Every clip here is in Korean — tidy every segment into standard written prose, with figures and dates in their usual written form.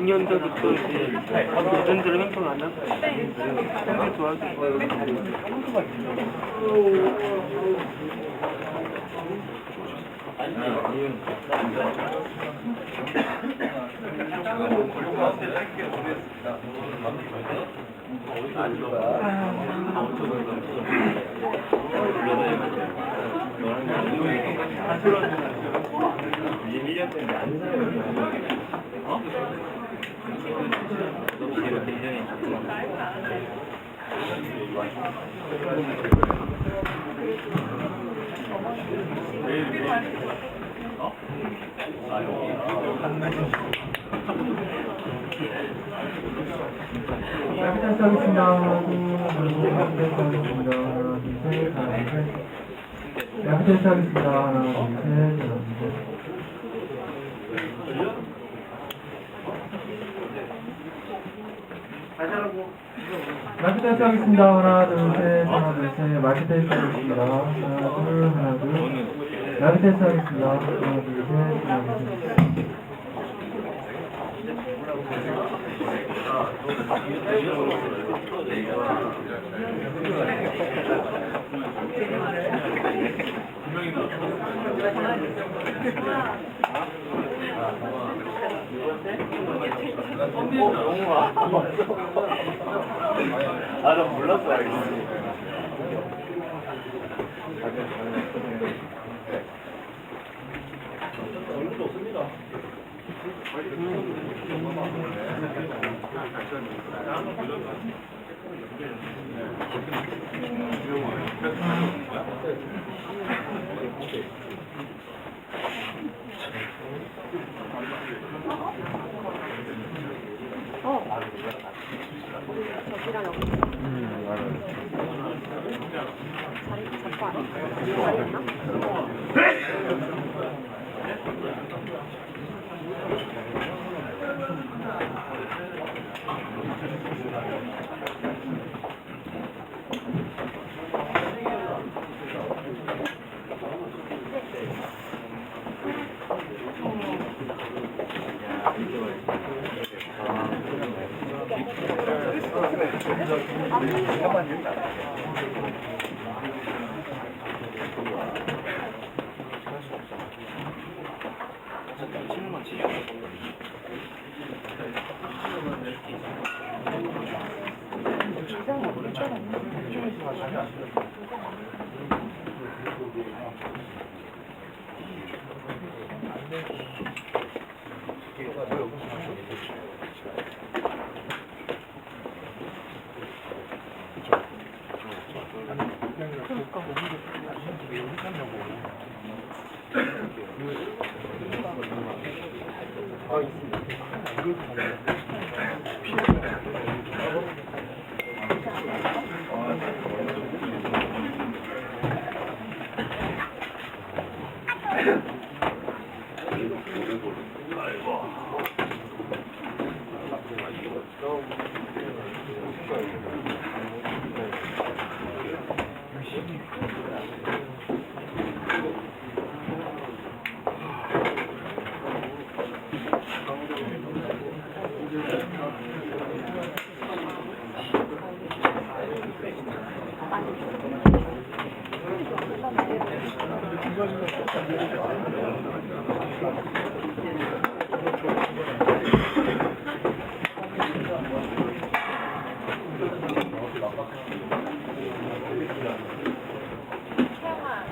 년 전부터 이제 어른들은 행동 안 하고 행동 좋아하고 마이크 테스트 하겠습니다. 하나, 둘, 셋, 하나, 둘, 셋. 마이크 테스트 하겠습니다. 하나, 둘. 마이크 테스트 하겠습니다. 하나, 둘, 셋, 하나, 둘, 셋. 아, 난 몰랐어, 알겠어. 얼굴도 없습니다. 저기랑 여기 자리 잡고 안 해? 자리 있나?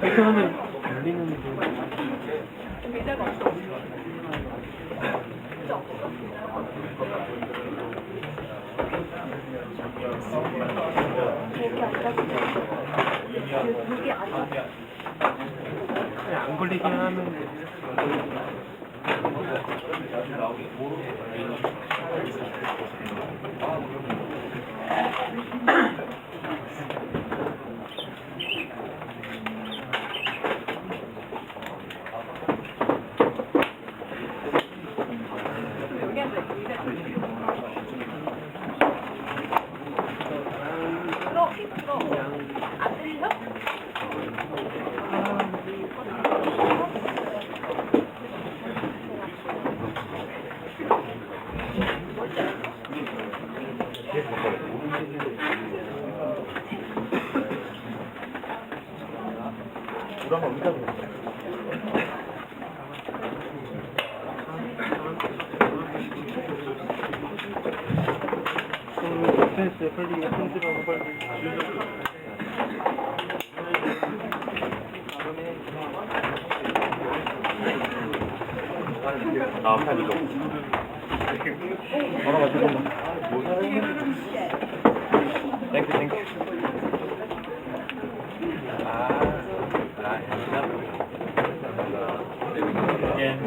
이렇게 하면 걸리는데 의자가 없어. 의자 없어? 목이 안 따지죠. 목이 안 따져. 그냥 안 걸리게 하면 안 들려? 됐어요. 빨리 손들어서 빨리. 아, 판 이거. 걸어가지고. 땡큐, 땡큐. 예.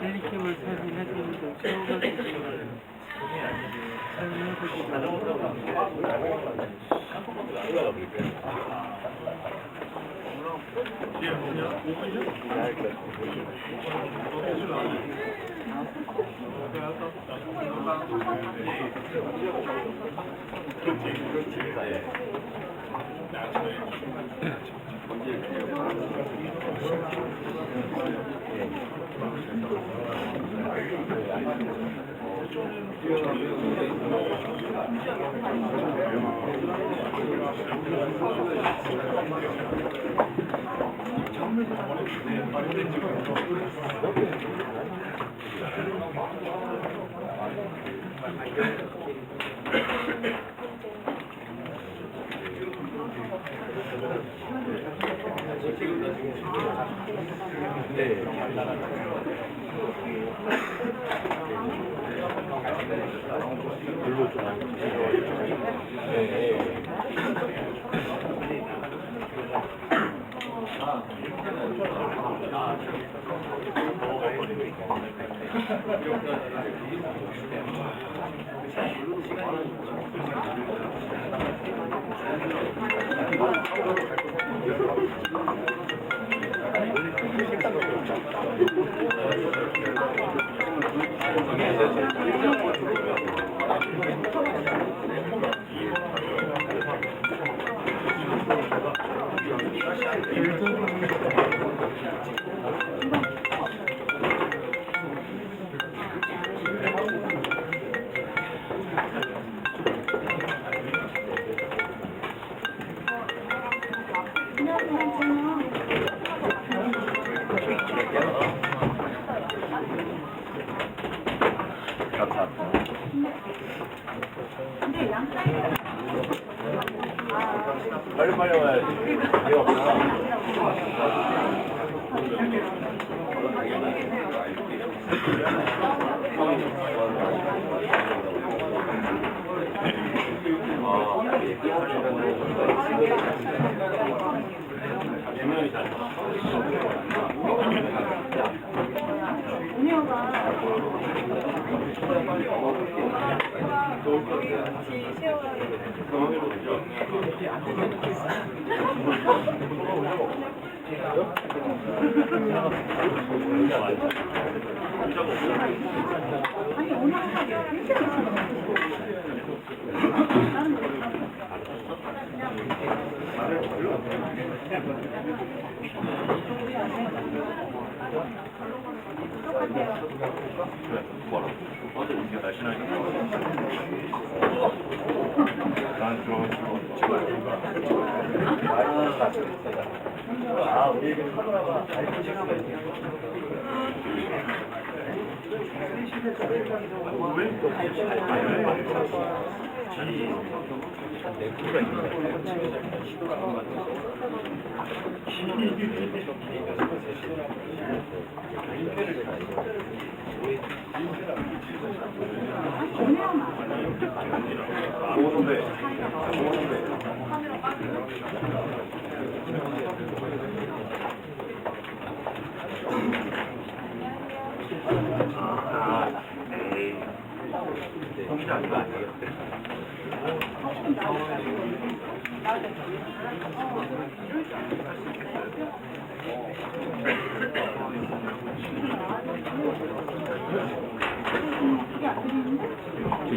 헬리캠을 사진해주는데 빨리 와야지. 이게 없나?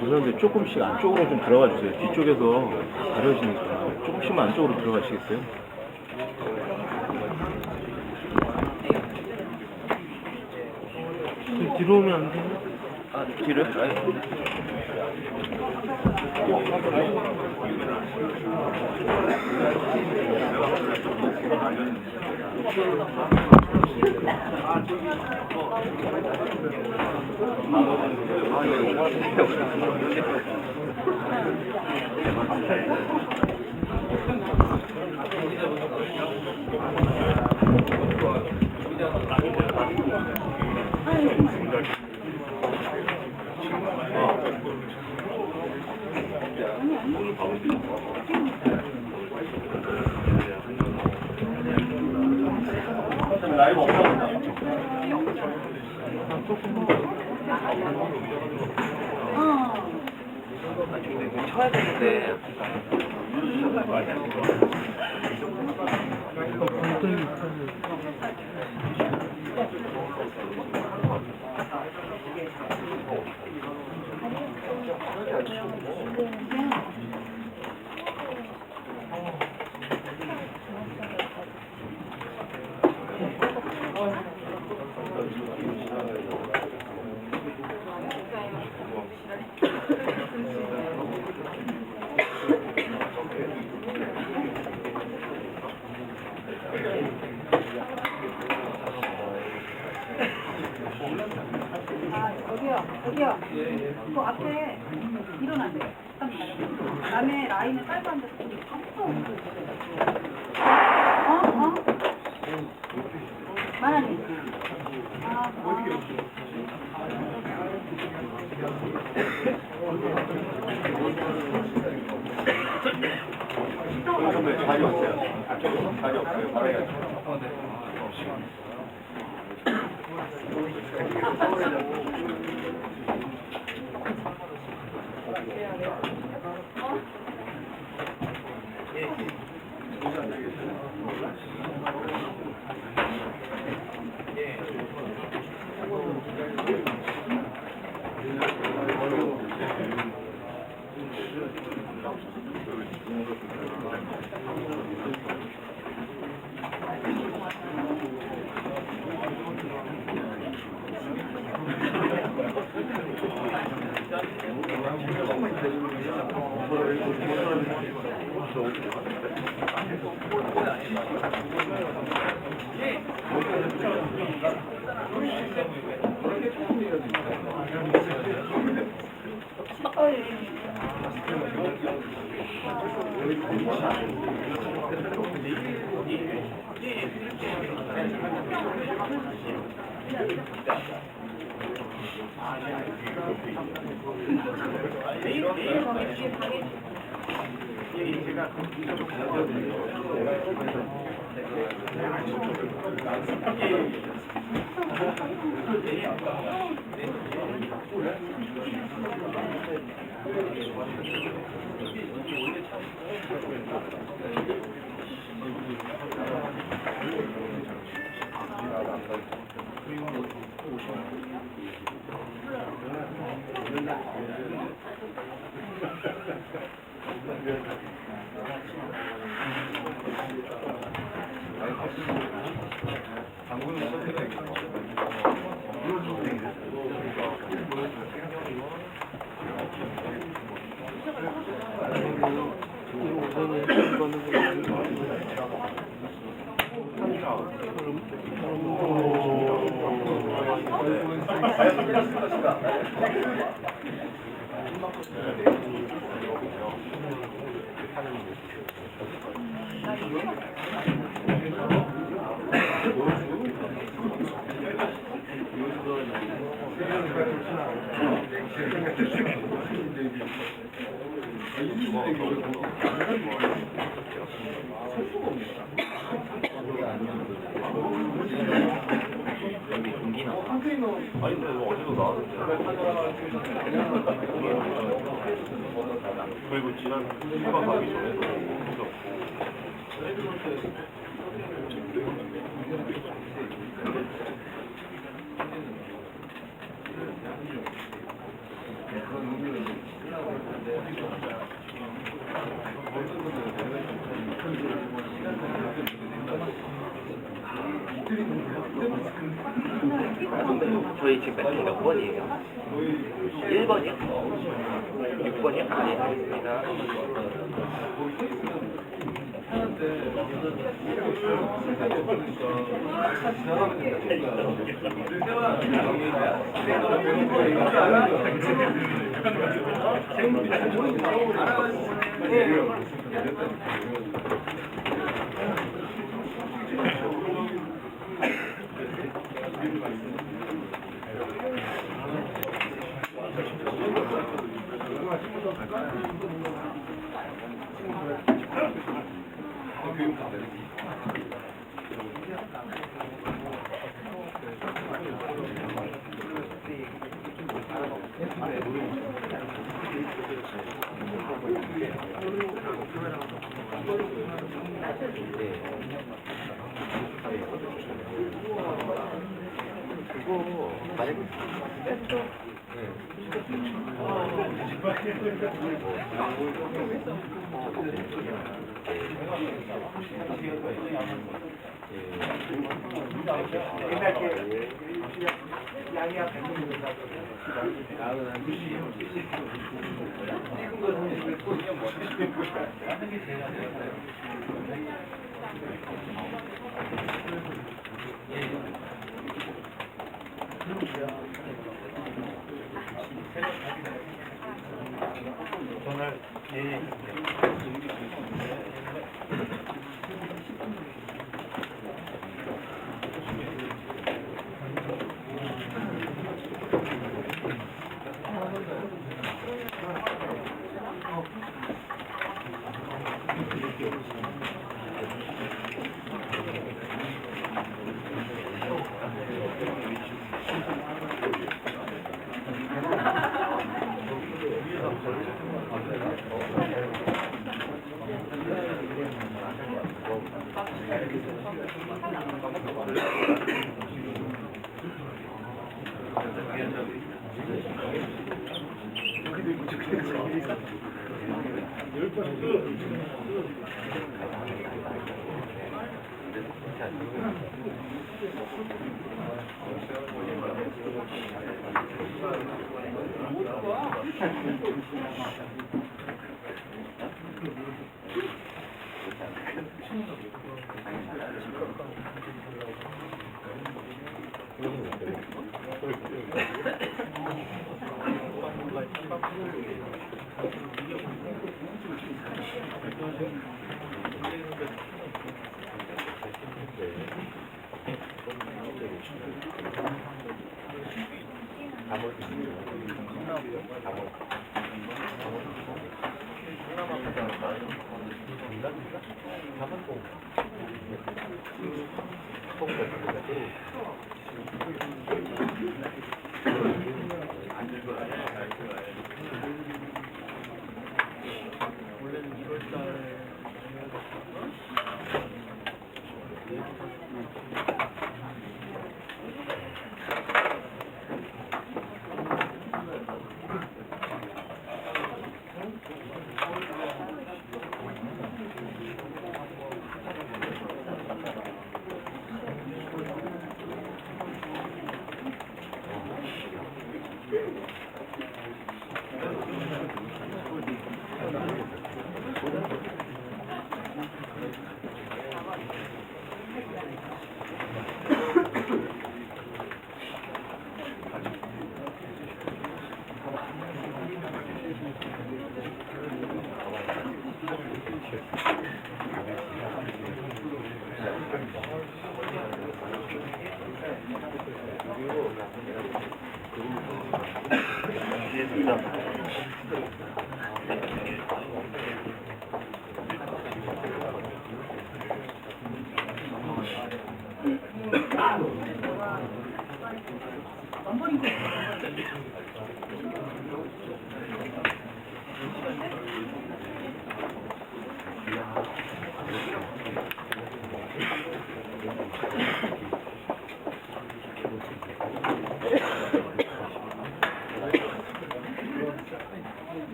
죄송한데 조금씩 안쪽으로 좀 들어가 주세요. 뒤쪽에서 가려지니까 조금씩만 안쪽으로 들어가시겠어요? 뒤로 오면 안 되나? 아, 뒤를? 라이브 없어. 쳐야 되는데. 여기요. 그 앞에 일어나세요. 남의 라인을 깔고 앉아서 어? 만화님. 선배 자리 없어요. 자리 없어요. 말해야죠. 아니 근데 어제도 나왔는데 그리고 지난 휴가 가기 전에도 저희 지금 몇 번이에요? 1번이요? 6번이요? 네, 알겠습니다. 그거 만약에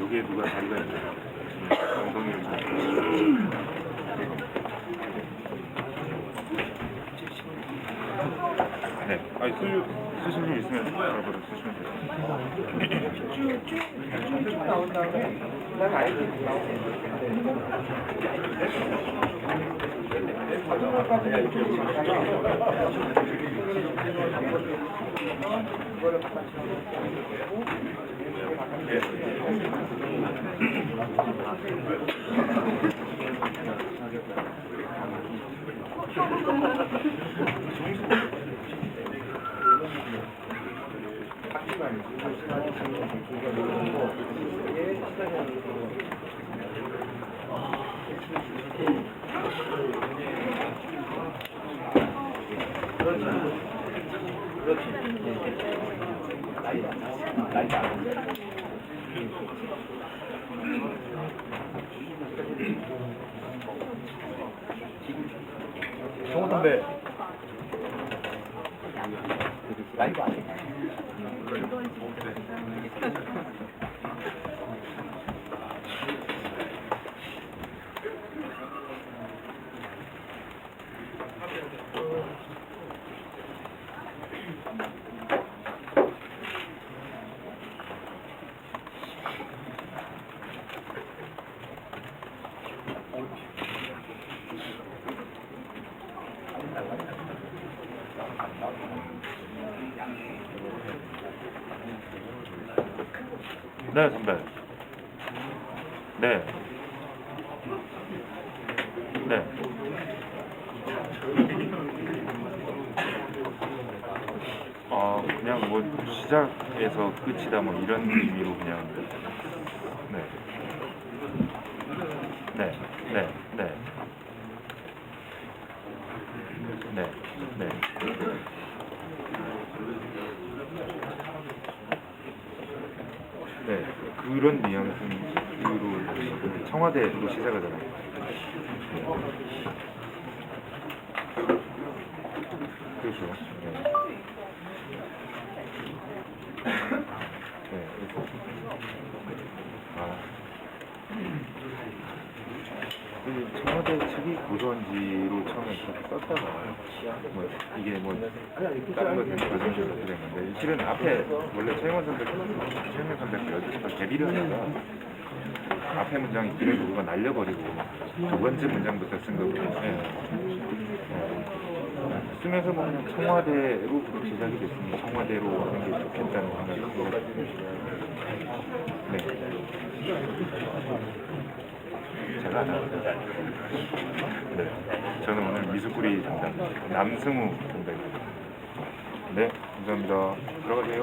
여기에 누가 자리가 있나요? 엉덩이를 좀. 네. 아니, 쓰실 일 있으면 바로 쓰시면 돼요. 쭉 나온 다음에 그다음에 아이들 나오고 이거를 갖다 성호 선배. 네, 선배. 네. 네. 그냥 뭐 시작에서 끝이다 뭐 이런 의미로 그냥. 네. 네. 네. 네. 네. 네. 네, 그런 뉘앙스로 청와대로 시작하잖아요. 그렇죠. 네. 네, 그래서 그 청와대 측이 고소한지로 처음에 그렇게 썼다가 뭐 이게 뭐 다른 것들은 과정적으로 그랬는데 실은 앞에 원래 최영원 선배가 여기서 데뷔를 하다가 앞에 문장이 길어서 그거 날려버리고 두 번째 문장부터 쓴 거고 쓰면서 뭐 그냥 청와대로 그렇게 시작이 됐으니 청와대로 하는 게 좋겠다는 생각이 들었습니다. 네. 제가 네, 저는 오늘 미술구리 담당 남승우 담당입니다. 네, 감사합니다. 들어가세요.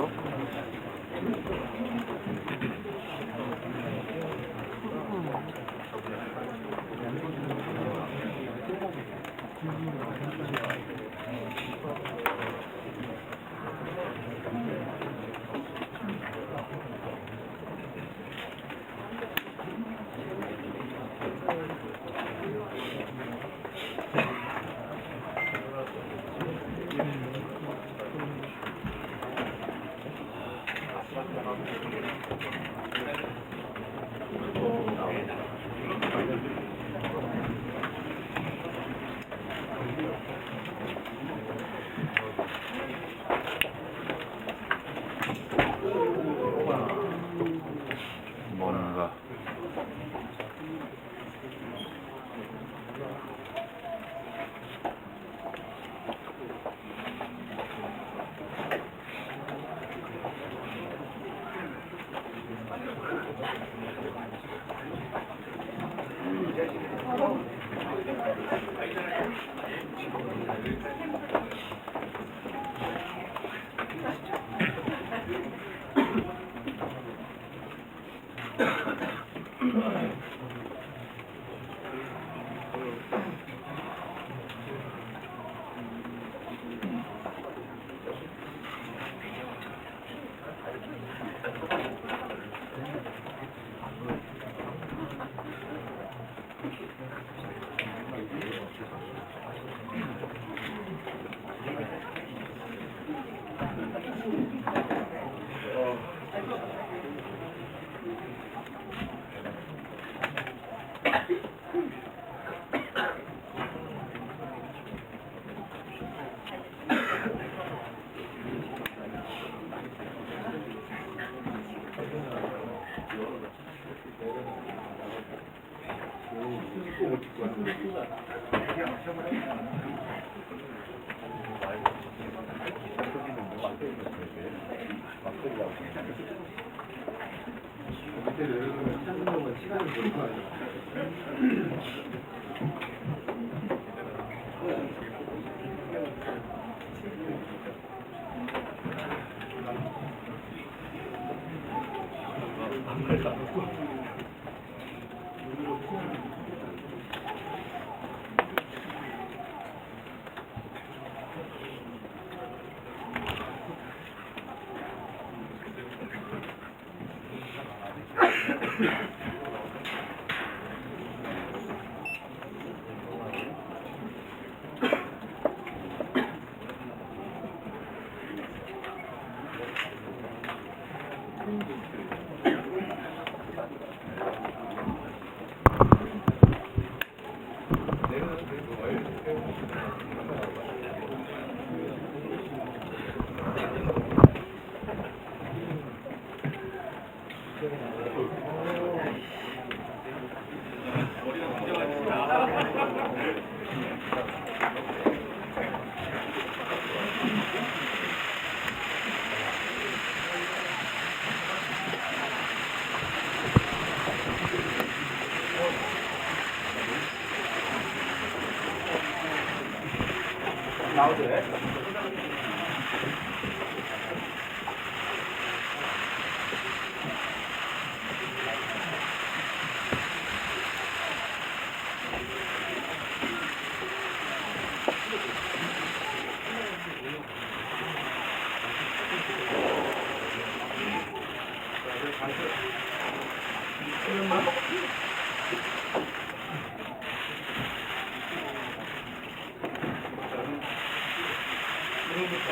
지금부터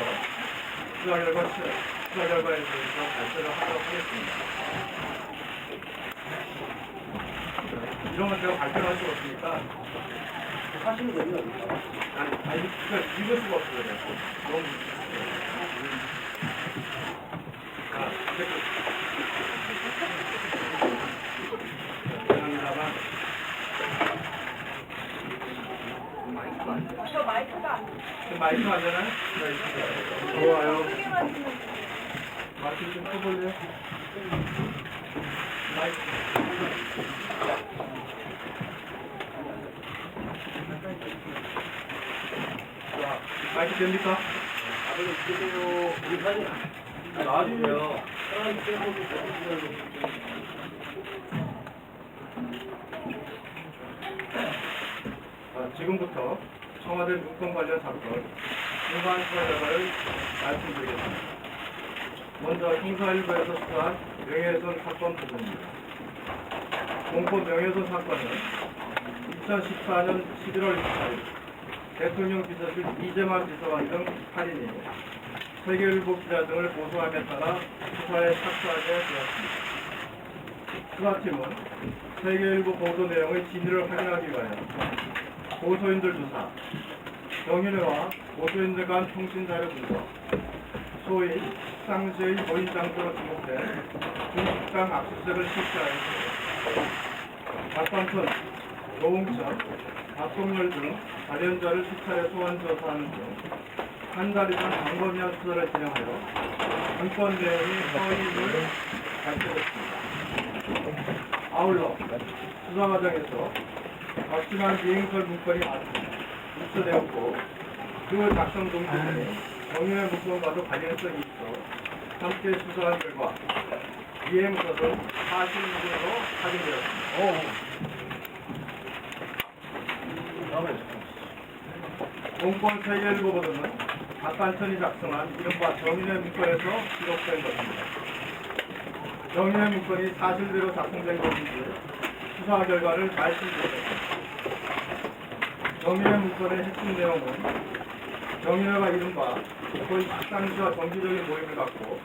수사 결과에 대해서 발표를 하도록 하겠습니다. 이런 건 제가 발표를 할 수가 없으니까 하시는 의미가 없어요. 아니, 읽을 수가 없어요. 너무 죄송합니다만 마이크 안 되나요? 좋아요. 마이크 좀 켜볼래요? 마이크. 자, 마이크 됩니까? 아버님 주세요. 우리 사진 나와주세요. 자, 지금부터 청와대 문건 관련 사건 중간 수사 결과를 말씀드리겠습니다. 먼저 형사1부에서 수사한 명예훼손 사건 부분입니다. 공포 명예훼손 사건은 2014년 11월 24일 대통령 비서실 이재만 비서관 등 8인이 세계일보 기자 등을 고소함에 따라 수사에 착수하게 되었습니다. 수사팀은 세계일보 보도 내용의 진위를 확인하기 위하여 고소인들 조사, 정윤회와 고소인들 간 통신자료 분석, 소위 식상시의 모임 장소로 지목된 중식당 압수수색을 실시하였습니다. 박관천, 노홍천, 박동열 등 관련자를 수차례 소환 조사하는 중 한 달 이상 광범위한 수사를 진행하여 문건 내용이 허위임을 밝혀졌습니다. 아울러 수사 과정에서 확실한 비행설 문건이 입수되었고 그 작성 동기들이 정윤회 문건과도 관련성이 있어 함께 수사한 결과 비행 것은 사실 무근으로 확인되었습니다. 공권 세계일보 보도는 박관천이 작성한 이른바 정윤회 문건에서 기록된 것입니다. 정윤회 문건이 사실대로 작성된 것인지 수사 결과를 말씀드리겠습니다. 정윤회 문건의 핵심 내용은 정윤회가 이른바 소위 식상시와 정기적인 모임을 갖고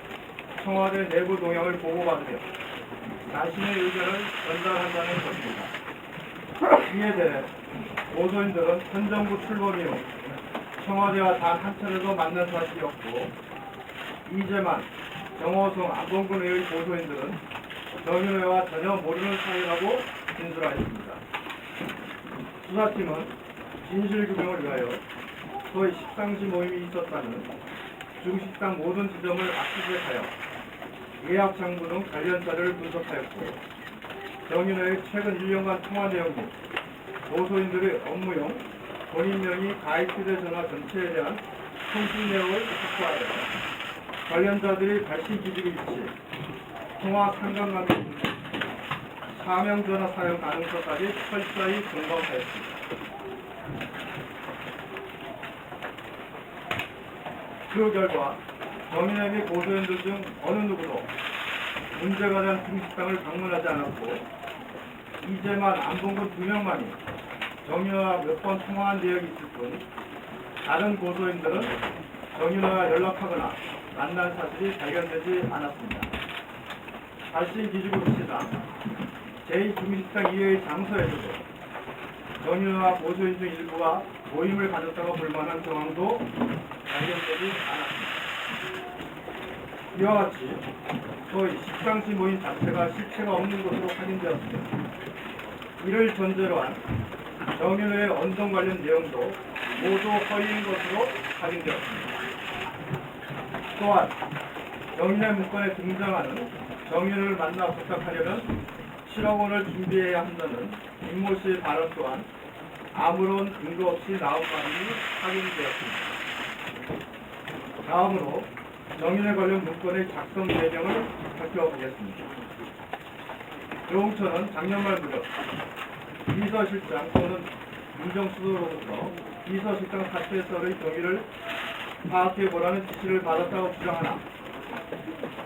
청와대 내부 동향을 보고받으며 자신의 의견을 전달한다는 것입니다. 이에 대해 고소인들은 현 정부 출범 이후 청와대와 단 한 차례도 만난 사실이 없고 이재만, 정호성, 안봉근 의의 고소인들은 정윤회와 전혀 모르는 사이라고 진술하였습니다. 수사팀은 진실규명을 위하여 소위 식상시 모임이 있었다는 중식당 모든 지점을 압수수색하여 예약 장부 등 관련 자료를 분석하였고 정인호의 최근 1년간 통화 내용 및 고소인들의 업무용 본인 명의 가입 휴대전화 전체에 대한 통신 내용을 확보하여 관련자들의 발신 기지의 위치, 통화 상관관계 등 사명전화 사용 가능성까지 철저히 점검하였습니다. 그 결과 정인의 및 고소인들 중 어느 누구도 문제가 된 중식당을 방문하지 않았고 이제만 안봉근 2명만이 정인호와 몇 번 통화한 내역이 있을 뿐 다른 고소인들은 정인호와 연락하거나 만난 사실이 발견되지 않았습니다. 발신 기지국 위치상 제2중식당 이외의 장소에서도 정인호와 고소인 중 일부가 모임을 가졌다고 볼 만한 정황도 발견되지 않았습니다. 이와 같이 소위 식상시 모임 자체가 실체가 없는 것으로 확인되었습니다. 이를 전제로 한 정인호의 언성 관련 내용도 모두 허위인 것으로 확인되었습니다. 또한 정인의 문건에 등장하는 정인호를 만나 부탁하려면 7억 원을 준비해야 한다는 임모 씨의 발언 또한 아무런 근거 없이 나온 발언이 확인되었습니다. 다음으로 정인회 관련 문건의 작성 배경을 살펴보겠습니다. 조홍천은 작년 말 무렵 비서실장 또는 민정수석으로부터 비서실장 사퇴서의 경위를 파악해보라는 지시를 받았다고 주장하나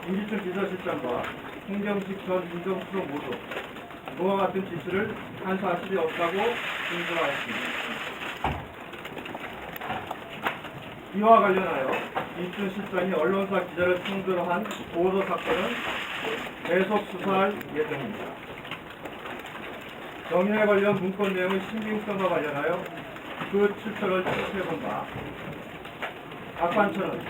김기춘 비서실장과 홍경식 전 민정수석 모두 그와 같은 지시를 한 사실이 없다고 진술하였습니다. 이와 관련하여 김기춘 실장이 언론사 기자를 상대로 한 보도 사건은 계속 수사할 예정입니다. 정인회 관련 문건 내용의 신빙성과 관련하여 그 출처를 추측해본 바 박관천은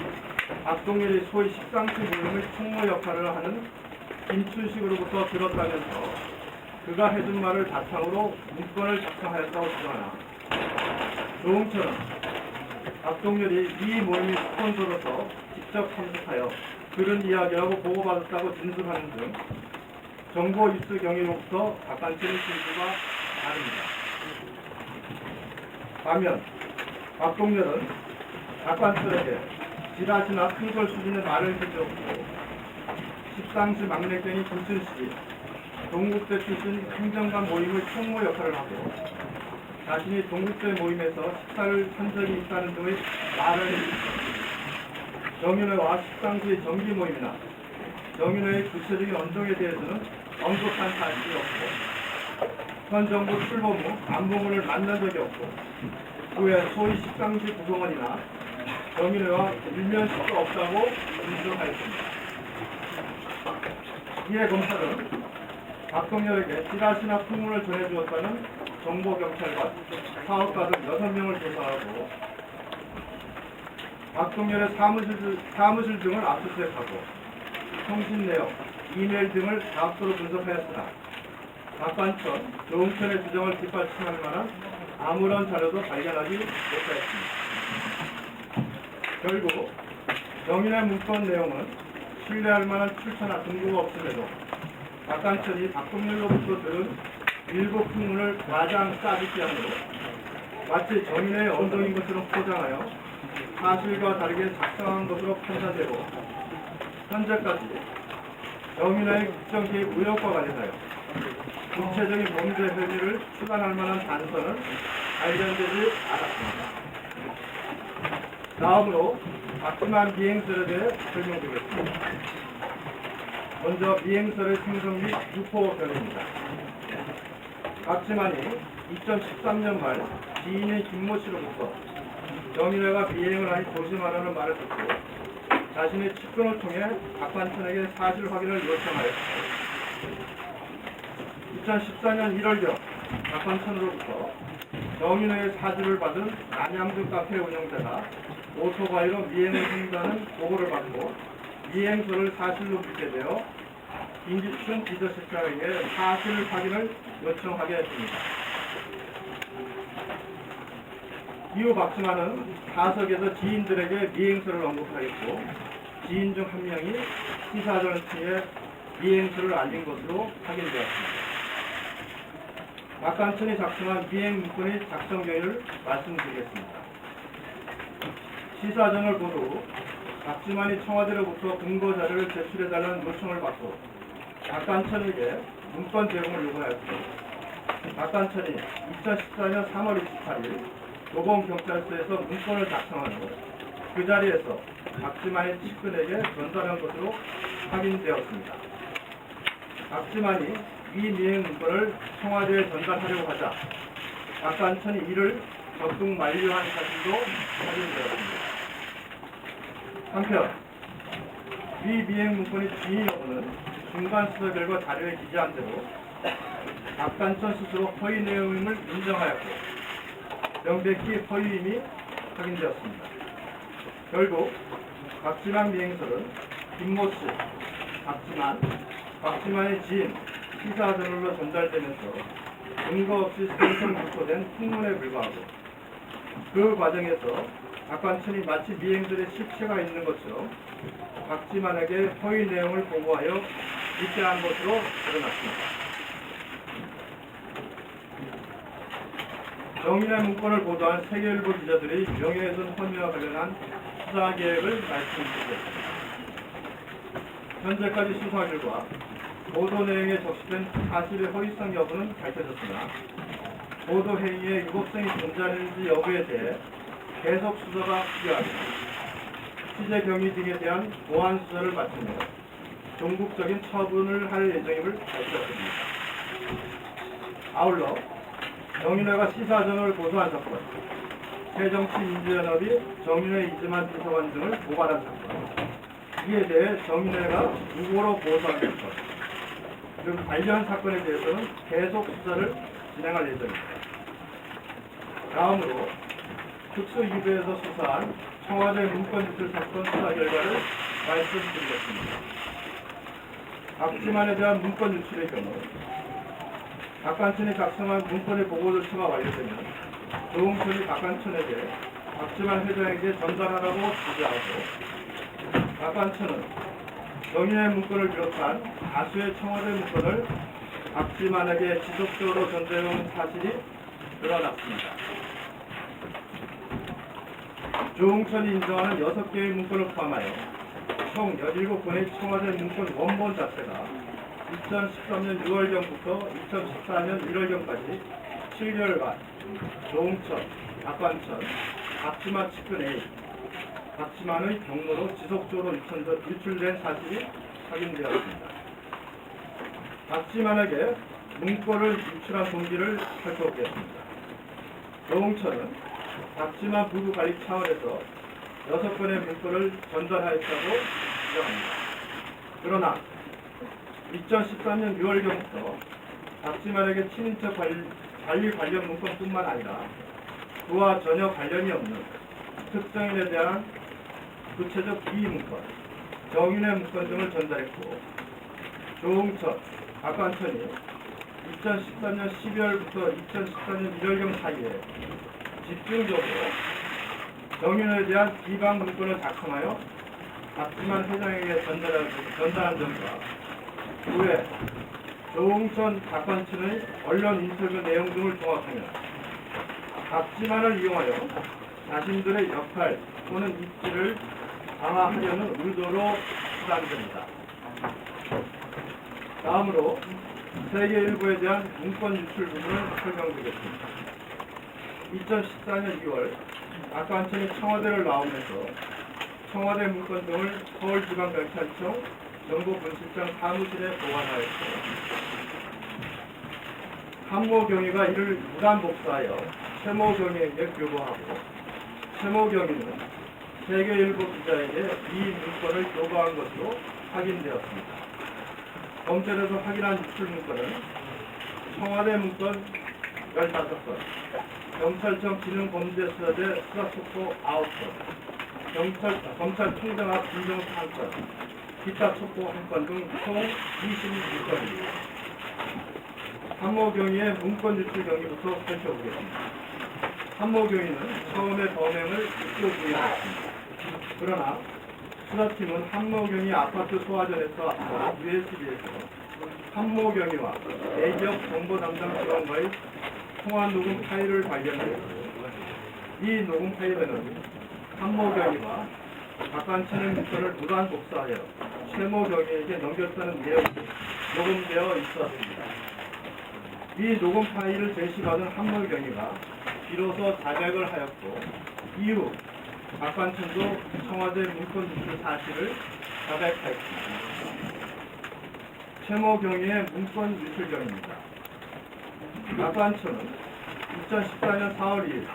박동일이 소위 식상시 모임의 총무 역할을 하는 김춘식으로부터 들었다면서 그가 해준 말을 바탕으로 문건을 작성하였다고 주장하나 조홍천은 박동일이 이 모임의 스폰서로서 직접 참석하여 그런 이야기하고 보고받았다고 진술하는 등 정보 입수 경위로부터 박관천의 진술과 다릅니다. 반면 박동렬은 박관천에게 지라시나 큰걸 수준의 말을 해주었고 식상시 막내견이 김춘식이 동국대 출신 행정관 모임의 총무 역할을 하고 자신이 동국대 모임에서 식사를 한 적이 있다는 등의 말을 해주었습니다. 정인회와 식상시의 정기 모임이나 정인회의 구체적인 언정에 대해서는 언급한 사실이 없고 현 정부 출범 후 안봉근을 만난 적이 없고 그외 소위 식상시 구성원이나 정인회와 일면식도 없다고 진술하였습니다. 이에 검찰은 박동렬에게 지라시나 풍문을 전해주었다는 정보경찰관, 사업가 등 6명을 조사하고 박동렬의 사무실 등을 압수수색하고 통신 내용, 이메일 등을 다각도로 분석하였으나 박관천, 조홍천의 주장을 뒷받침할 만한 아무런 자료도 발견하지 못하였습니다. 결국 정인의 문건 내용은 신뢰할 만한 출처나 근거가 없음에도 박관천이 박동렬로부터 들은 일부 풍문을 가장 짜깁기 함으로 마치 정인의 언성인 것처럼 포장하여 사실과 다르게 작성한 것으로 판단되고 현재까지 정인의 국정 개입 의혹과 관련하여 구체적인 범죄 혐의를 추가할 만한 단서는 발견되지 않았습니다. 다음으로 박지만 미행설에 대해 설명드리겠습니다. 먼저 미행설의 생성 및 유포 변입니다. 박지만이 2013년 말 지인의 김모 씨로부터 정인회가 미행을 하니 조심하라는 말을 듣고 자신의 측근을 통해 박관천에게 사실 확인을 요청하였습니다. 2014년 1월경 박관천으로부터 정인회의 사주를 받은 남양주 카페 운영자가 오토바이로 미행을 한다는 보고를 받고 미행설을 사실로 믿게 되어 김기춘 비서실장에게 사실 확인을 요청하게 했습니다. 이후 박지만은 사석에서 지인들에게 미행서를 언급하였고 지인 중 한 명이 시사전을 통해 미행서를 알린 것으로 확인되었습니다. 박관천이 작성한 미행 문건의 작성 경위를 말씀드리겠습니다. 시사전을 본 후 박지만이 청와대로부터 근거 자료를 제출해달라는 요청을 받고 박관천에게 문건 제공을 요구하였고 박관천이 2014년 3월 28일 도봉경찰서에서 문건을 작성한 후 그 자리에서 박지만의 측근에게 전달한 것으로 확인되었습니다. 박지만이 이 미행 문건을 청와대에 전달하려고 하자 박관천이 이를 적극 만류한 사실도 확인되었습니다. 한편 위 미행 문건의 진위 여부는 중간 수사 결과 자료에 기재한 대로 박관천 스스로 허위 내용임을 인정하였고 명백히 허위임이 확인되었습니다. 결국 박지만 미행설은 김모씨, 박지만의 지인 시사저널로 전달되면서 근거 없이 생선 유포된 풍문에 불과하고 그 과정에서 박관천이 마치 미행설에 실체가 있는 것처럼 박지만에게 허위 내용을 보고하여 있게 한 것으로 드러났습니다. 정인의 문건을 보도한 세계일보 기자들의 명예훼손 혐의와 관련한 수사 계획을 말씀드리겠습니다. 현재까지 수사 결과 보도 내용에 적시된 사실의 허위성 여부는 밝혀졌으나 보도 행위의 위법성이 존재하는지 여부에 대해 계속 수사가 필요하며 취재 경위 등에 대한 보완 수사를 마치며 종국적인 처분을 할 예정임을 밝혔습니다. 아울러 정윤회가 시사전을 고소한 사건, 새정치민주연합이 정윤회 이즈만 비서관 등을 고발한 사건, 이에 대해 정윤회가 무고로 고소한 사건, 그리고 관련 사건에 대해서는 계속 수사를 진행할 예정입니다. 다음으로 특수 2부에서 수사한 청와대 문건 유출 사건 수사 결과를 말씀드리겠습니다. 박지만에 대한 문건 유출의 경우 박관천이 작성한 문건의 보고 절차가 완료되면 조홍천이 박관천에게 박지만 회장에게 전달하라고 지시하고 박관천은 정인의 문건을 비롯한 다수의 청와대 문건을 박지만에게 지속적으로 전달해온 사실이 드러났습니다. 조홍천이 인정하는 6개의 문건을 포함하여 총 17건의 청와대 문건 원본 자체가 2013년 6월경부터 2014년 1월경까지 7개월간 조홍천, 박관천, 박지만 측근 A, 박지만의 경로로 지속적으로 유출된 사실이 확인되었습니다. 박지만에게 문건을 유출한 동기를 살펴보겠습니다. 조홍천은 박지만 부부 관리 차원에서 6건의 문건을 전달하였다고 주장합니다. 그러나 2013년 6월경부터 박지만에게 친인척 관리 관련 문건뿐만 아니라 그와 전혀 관련이 없는 특정인에 대한 구체적 비문건, 정인의 문건 등을 전달했고 조홍천, 박관천이 2013년 12월부터 2014년 1월경 사이에 집중적으로 정인에 대한 비방 문건을 작성하여 박지만 회장에게 전달한 점과 후에 조홍천, 박관천의 언론 인터뷰 내용 등을 종합하며 박지만을 이용하여 자신들의 역할 또는 입지를 강화하려는 의도로 수단됩니다. 다음으로 세계일보에 대한 문건 유출 부분을 설명드리겠습니다. 2014년 2월 박관천이 청와대를 나오면서 청와대 문건 등을 서울지방경찰청 정보분실장 사무실에 보관하였고 한모경위가 이를 무단 복사하여 최모경위에게 교부하고 최모경위는 세계일보 기자에게 이 문건을 교부한 것으로 확인되었습니다. 검찰에서 확인한 유출 문건은 청와대 문건 15건, 경찰청 지능범죄수사대 수사촉보 9건, 검찰총장 앞 진정서 1건, 기타 촉보 1건 등 총 26건입니다. 한모경위의 문건 유출 경위부터 살펴보겠습니다. 한모경위는 처음에 범행을 입고 구해했습니다. 그러나 수사팀은 한모경위 아파트 소화전에서 왔던 USB에서 한모경위와 대기업 정보 담당 직원과의 통화 녹음 파일을 발견하였고 이 녹음 파일에는 한모경위와 박관천의 문건을 무단 복사하여 최모경위에게 넘겼다는 내용이 녹음되어 있었습니다. 이 녹음 파일을 제시받은 한모경위가 비로소 자백을 하였고 이후 박관천도 청와대 문건 누출 사실을 자백하였습니다. 최모경위의 문건 누출경입니다. 박관천은 2014년 4월 2일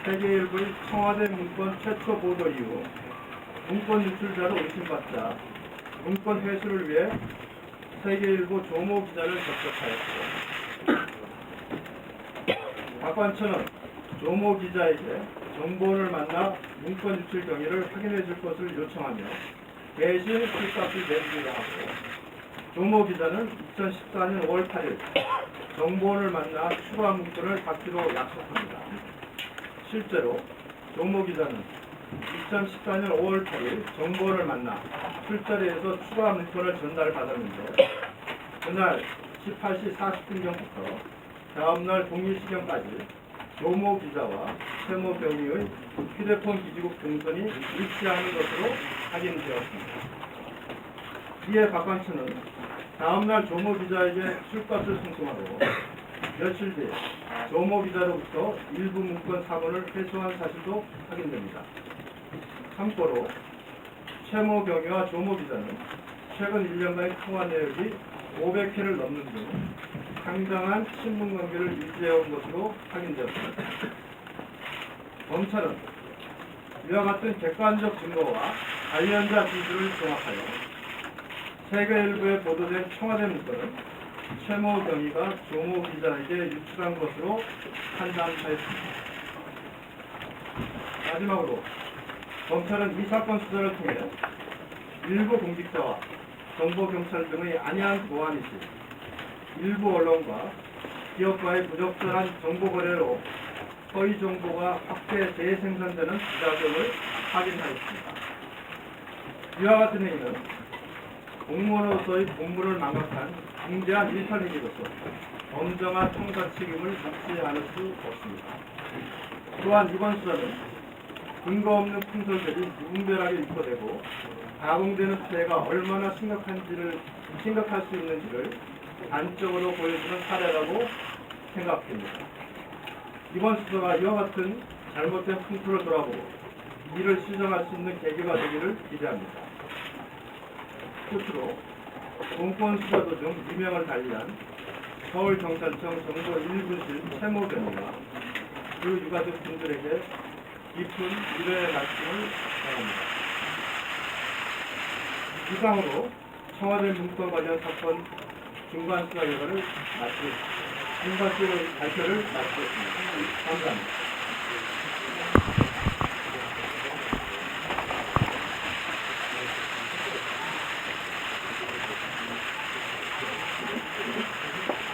세계일보의 청와대 문건 최초 보도 이후 문건 유출자로 의심받자 문건 회수를 위해 세계일보 조모 기자를 접촉하였고 박관천은 조모 기자에게 정보원을 만나 문건 유출 경위를 확인해 줄 것을 요청하며 대신 술값을 내주기로 하고 조모 기자는 2014년 5월 8일 정보원을 만나 추가 문건을 받기로 약속합니다. 실제로 조모 기자는 2014년 5월 8일 정보원을 만나 술자리에서 추가 문건을 전달받았는데 그날 18시 40분경부터 다음날 동일 시경까지 조모 기자와 최모경위의 휴대폰 기지국 동선이 일치하는 것으로 확인되었습니다. 이에 박관천은 다음날 조모 기자에게 술값을 송금하고 며칠 뒤 조모 기자로부터 일부 문건 4번을 회수한 사실도 확인됩니다. 참고로 최모경위와 조모 기자는 최근 1년간의 통화 내역이 500회를 넘는 등 상당한 친분 관계를 유지해온 것으로 확인되었습니다. 검찰은 이와 같은 객관적 증거와 관련자 진술을 종합하여 세계일보에 보도된 청와대 문건은 최모경위가 조모 기자에게 유출한 것으로 판단하였습니다. 마지막으로 검찰은 이 사건 수사를 통해 일부 공직자와 정보경찰 등의 안이한 보안이 시 일부 언론과 기업과의 부적절한 정보 거래로 허위 정보가 확대 재생산되는 부작용을 확인하였습니다. 이와 같은 행위는 공무원으로서의 본분을 망각한 중대한 일탈행위로서 엄정한 형사 책임을 묻지 않을 수 없습니다. 또한 이번 수사는 근거 없는 풍설들이 무분별하게 유포되고 가공되는 피해가 얼마나 심각할 수 있는지를 단적으로 보여주는 사례라고 생각됩니다. 이번 수사가 이와 같은 잘못된 풍토를 돌아보고 이를 시정할 수 있는 계기가 되기를 기대합니다. 끝으로 공권 수사 도중 유명을 달리한 서울경찰청 정보 1분실 최모경위와 그 유가족 분들에게 깊은 위로의 말씀을 전합니다. 이상으로 청와대 문건 관련 사건 중간 수사 결과를 중간 수사 발표를 마치겠습니다. 감사합니다.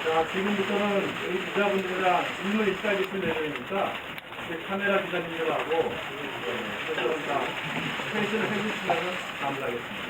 자, 지금부터는 우리 기자분들이랑 질문 입장 깊은 내용이니까 카메라 기자님들하고 그래서 다 회의를 해주시면 감사하겠습니다.